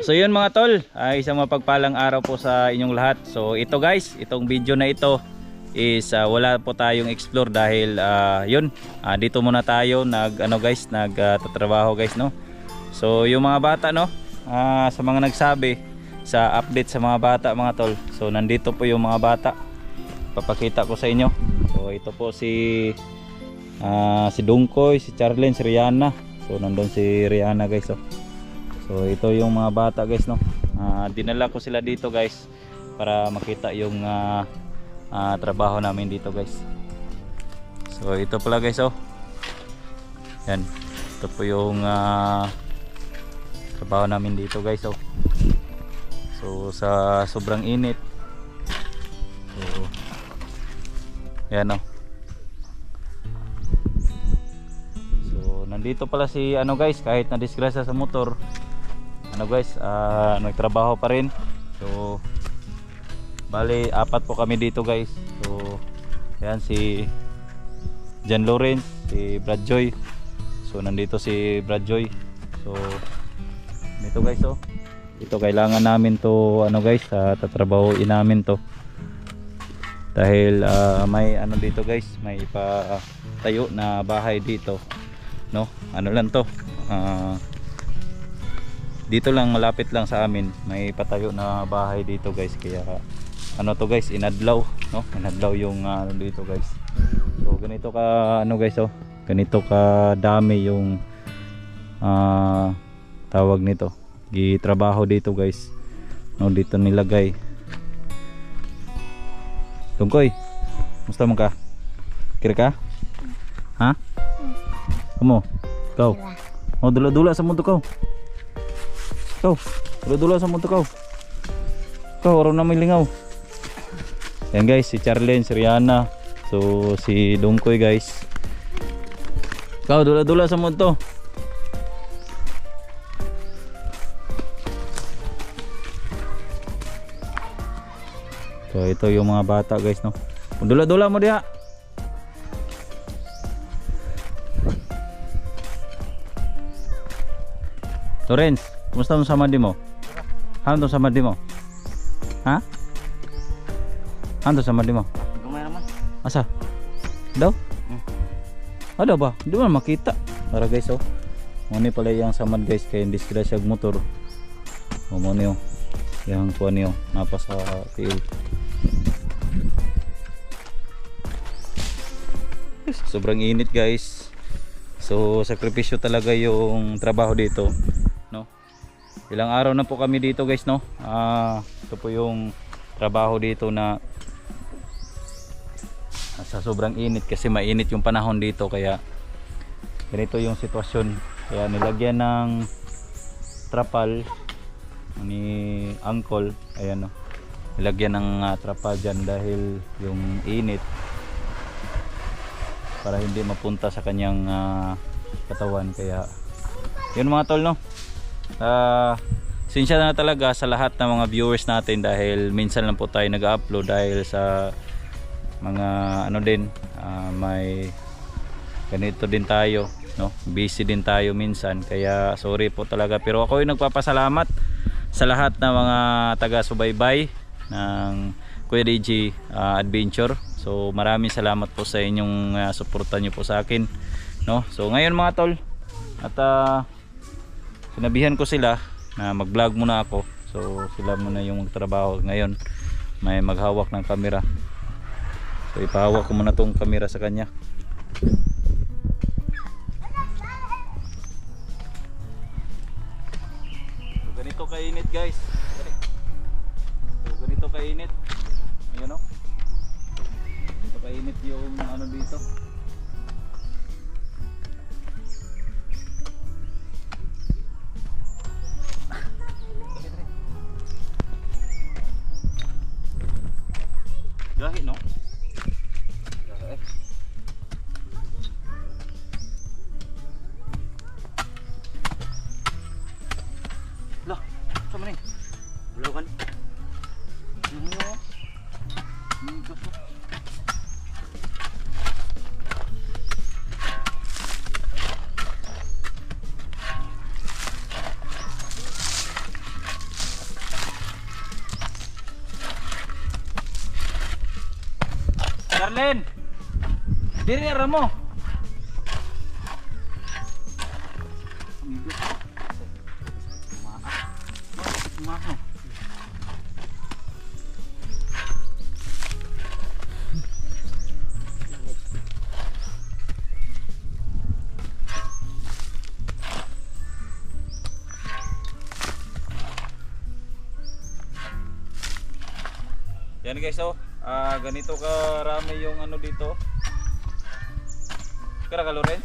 So yun mga tol, isang mapagpalang araw po sa inyong lahat. So ito guys, itong video na ito is wala po tayong explore dahil dito muna tayo nagtatrabaho guys, no. So yung mga bata, no, sa mga nagsabi sa update sa mga bata mga tol. So nandito po yung mga bata. Papakita ko sa inyo. So ito po si Dungkoy, si Charlene, si Rihanna. So nandun si Rihanna guys, oh. So ito yung mga bata guys, no. Dinala ko sila dito guys para makita yung trabaho namin dito guys. So ito pala guys, oh. Yan. Ito po yung trabaho namin dito guys, oh. So sa sobrang init. So yan, oh. So nandito pala si guys, kahit na disgrasya sa motor, guys, nagtrabaho pa rin. So bali 4 po kami dito guys. So yan si John Lawrence, si Brad Joy. So nandito si Brad Joy. So dito guys, oh. Ito kailangan namin to guys, tatrabahoin namin to. Dahil may dito guys, may tayo na bahay dito, no. Lang to. Dito lang, malapit lang sa amin, may patayo na bahay dito guys. Kaya to guys, inadlaw, no? Inadlaw yung dito guys. So ganito ka guys, oh. Ganito ka dami yung tawag nito, gitrabaho dito guys, no. Dito nilagay. Tungkoy, musta mo ka? Kira ka? Ha? Kamu? Kau? Oh, dula-dula sa mundo kau. Kau, dula-dula sa mundo kau. Kau, araw na may lingaw. Yan guys, si Charlene, si Rihanna. So, si Dungkoy guys. Kau, dula-dula sa mundo. So, ito yung mga bata guys, no. Dula-dula mo diha. Torrens, kumusta mo sa madi mo? Ano sa madi mo? Ha? Ano sa madi mo? Gumay naman. Asa? Daw? Ada ba? Hindi mo makita. Para guys, oh. Muni pala yung samad guys, kaya hindi sila siya motor. O muni, oh. Yang kuha niyo, napa sa field. Sobrang init guys. So sakripisyo talaga yung trabaho dito, no. Ilang araw na po kami dito guys, no. Ito po yung trabaho dito na sa sobrang init, kasi mainit yung panahon dito. Kaya ganito yung sitwasyon. Kaya nilagyan ng trapal ni Uncle. Ayan, no. Nilagyan ng trapal dyan dahil yung init, para hindi mapunta sa kanyang katawan. Kaya yun mga tol, no. Sinsya na talaga sa lahat ng mga viewers natin dahil minsan lang po tayo nag-upload dahil sa mga may ganito din tayo, no. Busy din tayo minsan, kaya sorry po talaga. Pero ako yung nagpapasalamat sa lahat ng mga taga-subaybay ng Kuya DJ Adventure. So maraming salamat po sa inyong suporta nyo po sa akin, no. So ngayon mga tol, at sinabihan ko sila na mag vlog muna ako. So sila muna yung magtrabaho ngayon, may maghawak ng camera. So ipahawak ko muna tong camera sa kanya. So ganito kainit guys. So ganito kainit. Ayun, no. Kainit yung dito. Gahi, no? Gahi. Lah, sama nih. Belum kan? Ini ya. Ini tuh. Darlene. Diri ra mo. Yan guys, oh. Ganito karami yung ano dito. Kara ka, Lorenz?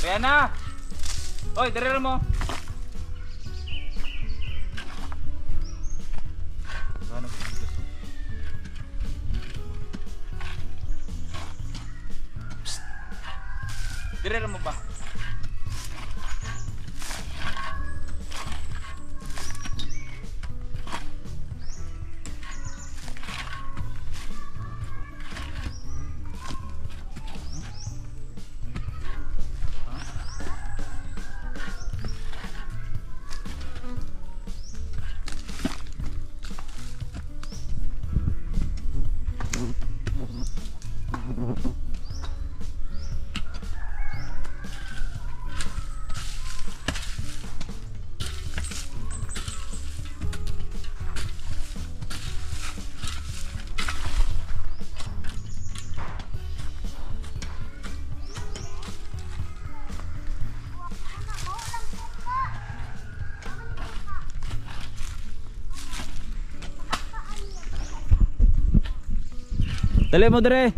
Kaya na! Oy, dire mo! Dire mo ba? Dali mo dire.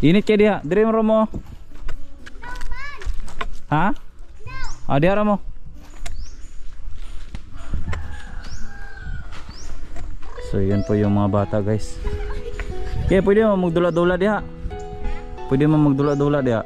Init kay diha. Dire mo mo. Ha? Diha ra mo. So yun po yung mga bata guys. Okay, pwede mo magdula-dula diha. Pwede mo magdula-dula diha.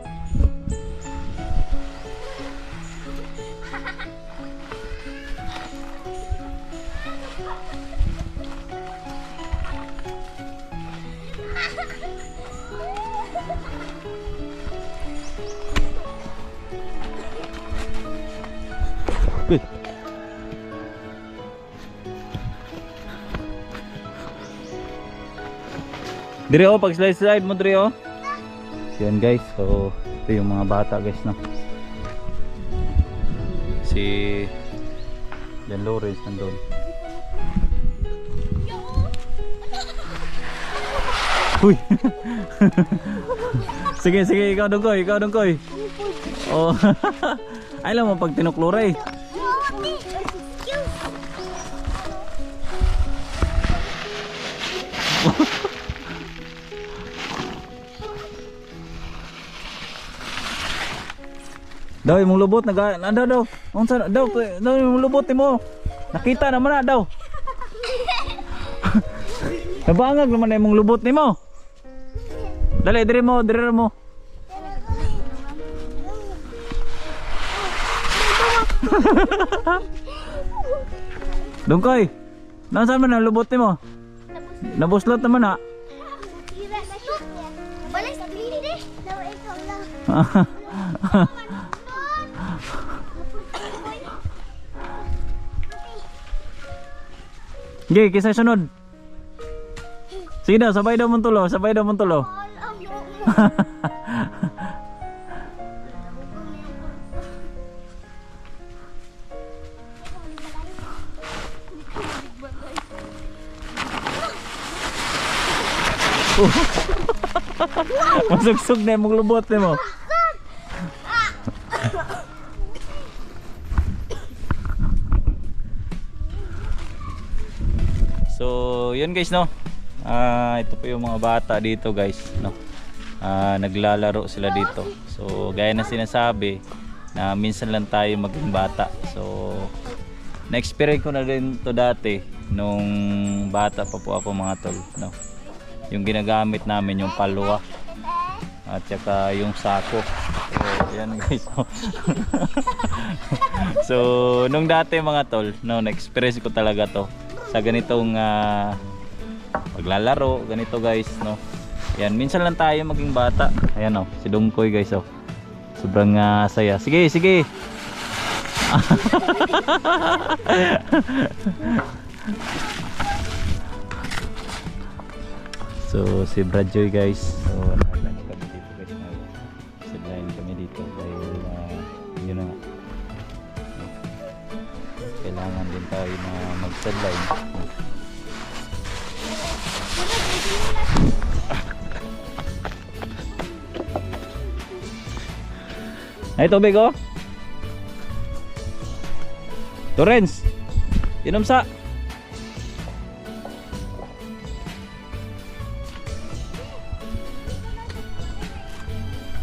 Dire oh, pag slide mo dire oh. So yan guys, so ito yung mga bata guys no. Si Jan Lawrence nandun. Uy. Sige, ikaw dungkoy. Oh. Ay lang mo pag tinukluray. Daw imong lubot daw. Unsa daw imong lubot mo. Nakita naman na daw. Nabangag naman na imong lubot nimo. Dali dire mo. Dungkoy. Nasaan man ang lubot nimo? Nabuslot naman na. Balay sa klinde. Daw ikaw lang. Sige, kisay sunod. Sige daw, sabay daw mong tulo. Masugsug na yung lubot mo. So, yun guys no. Ito po yung mga bata dito guys no. Naglalaro sila dito. So, gaya na sinasabi na minsan lang tayo maging bata. So, na-experience ko na rin to dati nung bata pa po ako mga tol no. Yung ginagamit namin yung palwa at saka yung sako. So, yan guys. So, nung dati mga tol, no, na-experience ko talaga to. sa ganitong paglalaro, ganito guys, no. Yan, minsan lang tayo maging bata. Ayan oh, si Dungkoy guys oh. Sobrang saya. Sige, sige. So si Bradjoy guys, so nag-lunch kami dito guys, nag-sideline kami dito dahil yun na nga, kailangan din tayo na mag-sideline. Ay, tubig oh. Torrens, inom sa.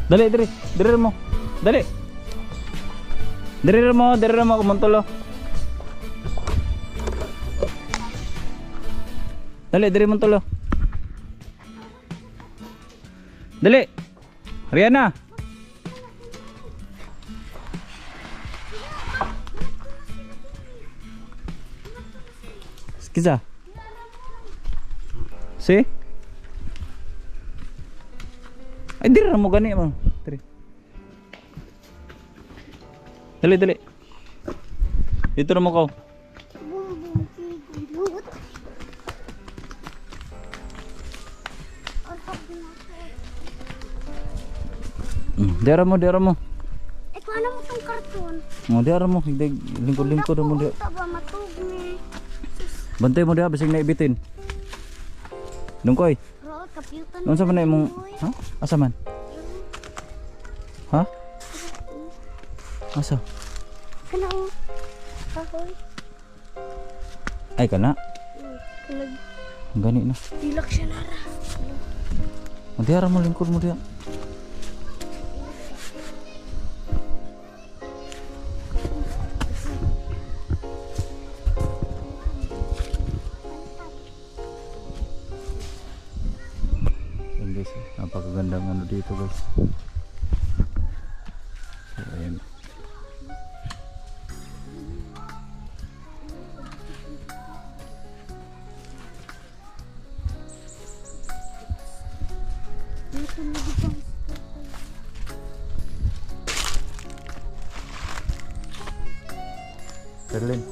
Dali, diri mo. Dali. Diri mo kumontulo. Dali, diri mo tulo. Dali. Riana. Skiza. Si? Ay, diri mo gani mo. Diri. Dali, dali. Dito na mo ko. Dira mo. Eh, kung ano mo itong karton? Dira mo. Lingkod-lingkod mo dira. Taba matugni. Bantay mo dira, basig na ibitin. Dungkoy. Bro, kapiutan. Unsa man na imong, ha? Asa man? Ha? Asa? Kana o. Kahoy. Ay kana. Kalag. Gani na. Dilak siya nara. Dira mo lingkod mo dira. Guys, napakagandang ano dito guys. So ayan. Berlin.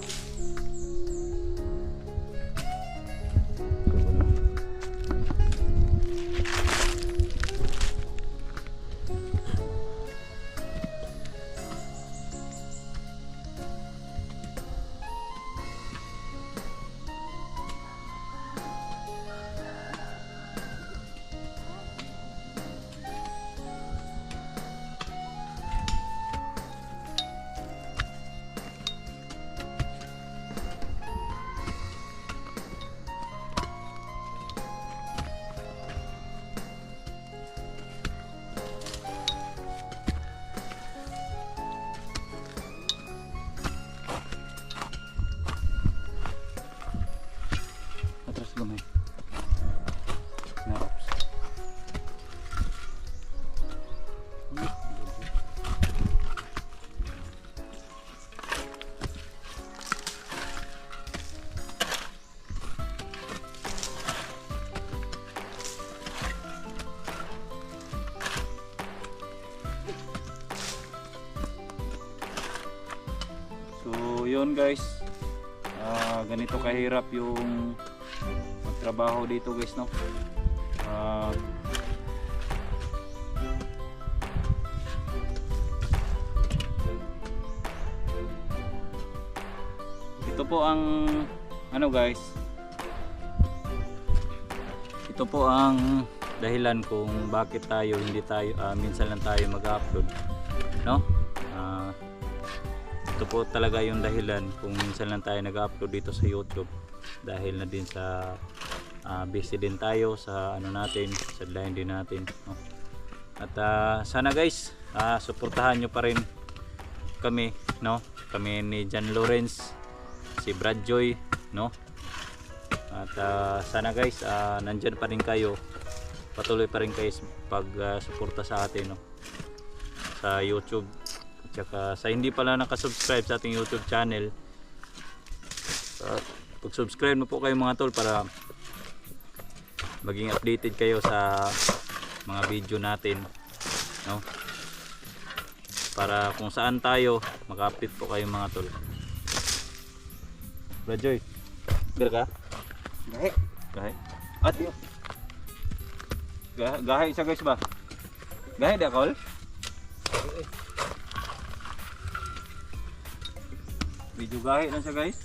Atras gamay. Naops. So yun guys, ganito kahirap yung magtrabaho dito guys, no. Ito po ang ano guys, ito po ang dahilan kung bakit hindi tayo minsan lang tayo mag-upload, no. Ito po talaga yung dahilan kung minsan lang tayo nag-upload dito sa YouTube, dahil na din sa busy din tayo sa ano natin, sa line din natin, no? At sana guys, suportahan nyo pa rin kami, no? Kami ni John Lawrence, si Bradjoy, no? At sana guys, nandyan pa rin kayo, patuloy pa rin kayo pag suporta sa atin, no? Sa YouTube. Tsaka sa hindi pala nakasubscribe sa ating YouTube channel, Pag-subscribe mo po kayo mga tol para maging updated kayo sa mga video natin, no? Para kung saan tayo maka-update po kayo mga tol. Brad Joy, gira ka? Gahe. Gahe. At gahe siya guys ba? Gahe da kol? Medyo gahe na siya guys.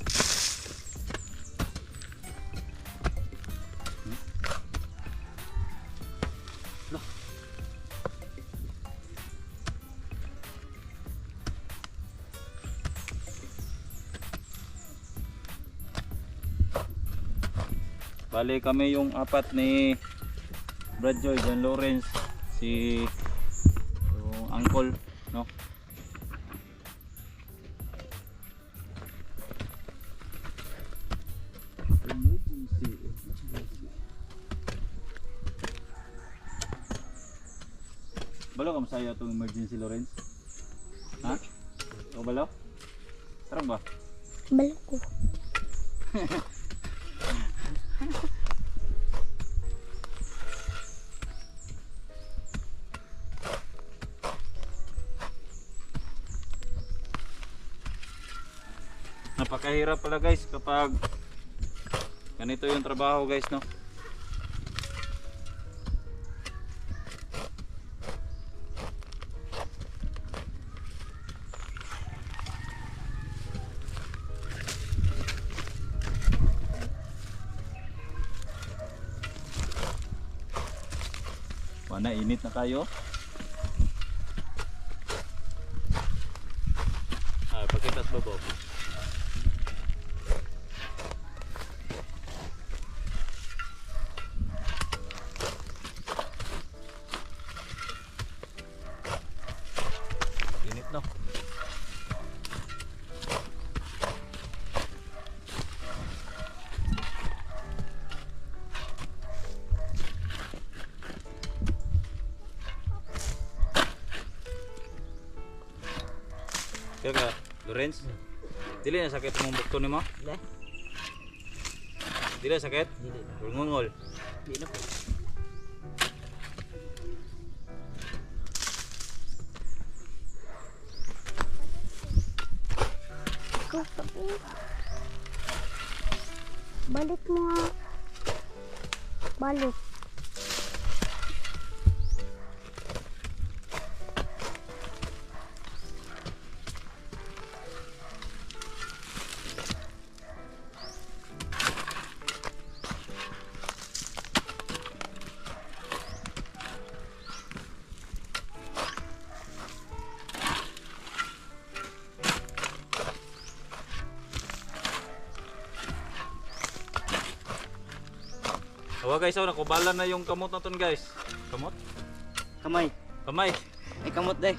Bali kami yung apat ni Brad Joy, John Lawrence, si yung uncle, no? Balo ka masaya itong emergency Lawrence? Ha? O balo? Sarap ba? Balo ko. Napakahirap pala guys kapag ganito yung trabaho guys, no? Wala, init na tayo. Pakitas babo. Init no. Kaya ka, Lawrence? Dili na sakit mong bukto ni mo? Dili. Dili na sakit? Dili na. Ngungol. Di na po. Gusto ko. Balik mo nga. Balik. Awa guys, oh, nakubalan na yung kamot natin guys. Kamot? Kamay. Kamay. Ay kamot day.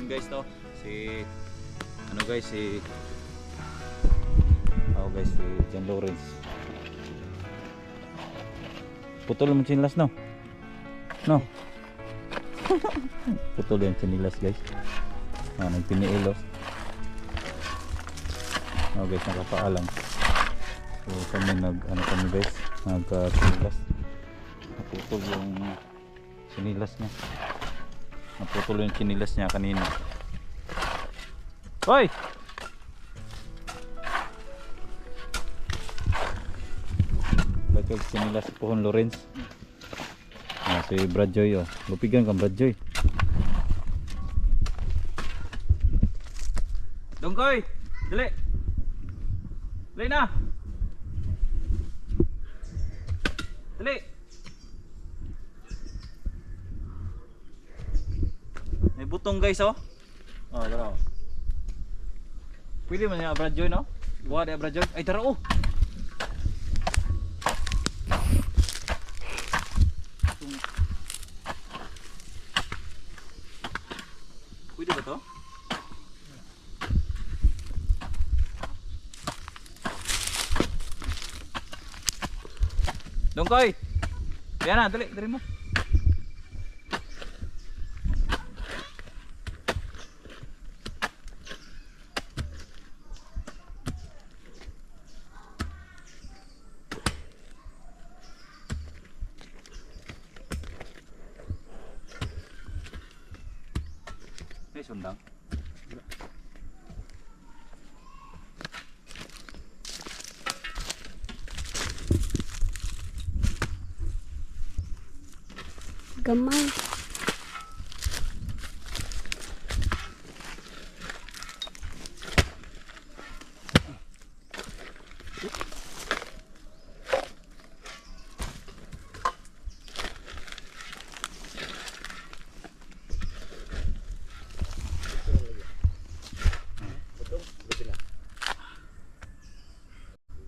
Yun guys to. Si ano guys si si John Lawrence. Putol mo sinilas no? No. Putol yung sinilas guys. Nagpiniilo. Guys, nakapaalam. So kami kami guys, sinilas. Naputol yung sinilas niya. Naputol yung sinilas niya kanina. Hoy! Bakit sinilas si Pohon Lawrence? Si Brad Joy oh. Lupigan kang Brad Joy. Dongkoy! Dali! Dali na! Dali! May butong guys oh. Oh, dara. Pwede man niya Brad Joy no? Buha dia Brad Joy. Ay dara oh. Pwede ba to? Dongkoy! Yan na, dali mo. May sundang. Gamay.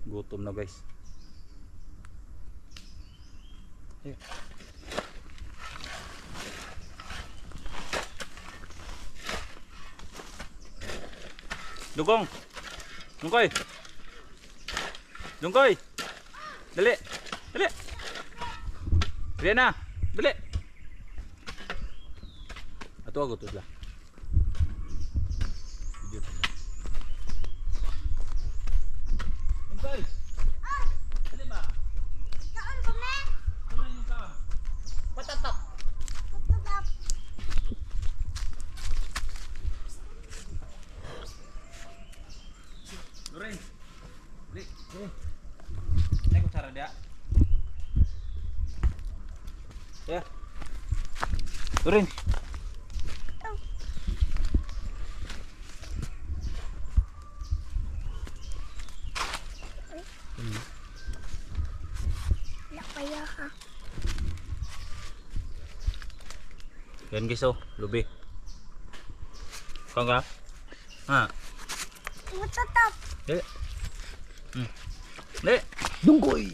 Gutom na guys. Dugong. Dungkoy. Dungkoy. Dali. Dali. Dali na. Dali. Ato ako to sila. Dungkoy. Dali ba? Kaon ko na. Kumain yung kaon. Patatap. Patutap. Loren. Dali. Ay kutsara dia. Ya. Loren. Wala kaya ha. Yan guys oh, lubi. Kau ka? Ha. Patutap. Dali. Dali. Dungkoy.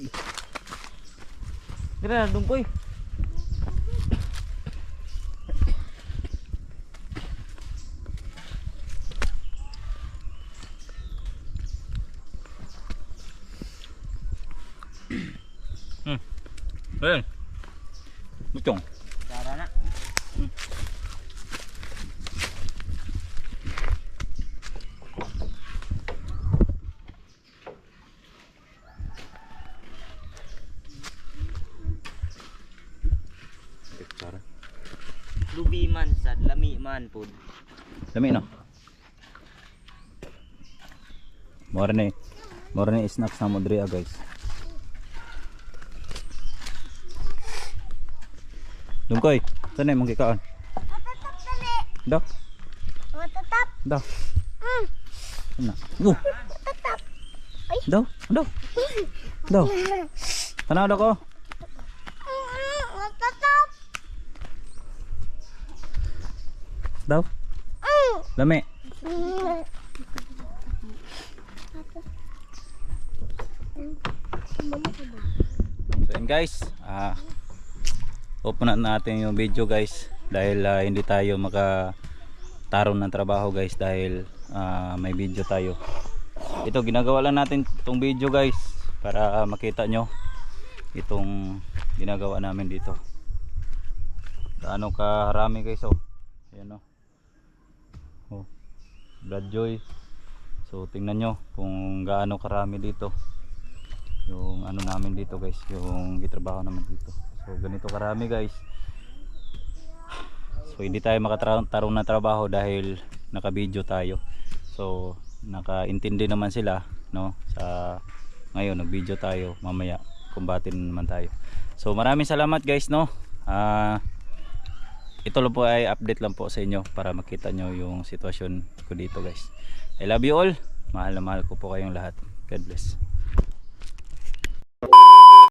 Dali na, dungkoy. Ayan. Butong. Tara na. Lubi man sad, lami man pud. Dami no. Mora ni snacks na mo diri guys. Dungkoy, saan mong kikaon? Patutap dali. Daw, Patutap. daw. Mm. Sana. Patutap. Daw, daw. Daw. Tanaw daw ko. Patutap. Daw. Lami. So yun guys, open na natin yung video guys dahil hindi tayo taron ng trabaho guys dahil may video tayo. Ito ginagawa lang natin itong video guys para makita nyo itong ginagawa namin dito. Gaano karami guys, oh. Ayan, oh. Oh, Bloodjoy. So tingnan nyo kung gaano karami dito yung ano namin dito guys, yung gitrabaho naman dito. So ganito karami guys. So hindi tayo makatarong na trabaho dahil naka-video tayo. So nakaintindi naman sila, no? Sa ngayon nag-video tayo, mamaya kumbatin naman tayo. So maraming salamat guys, no? Ito lang po ay update lang po sa inyo para makita nyo yung sitwasyon ko dito guys. I love you all. Mahal na mahal ko po kayong lahat. God bless.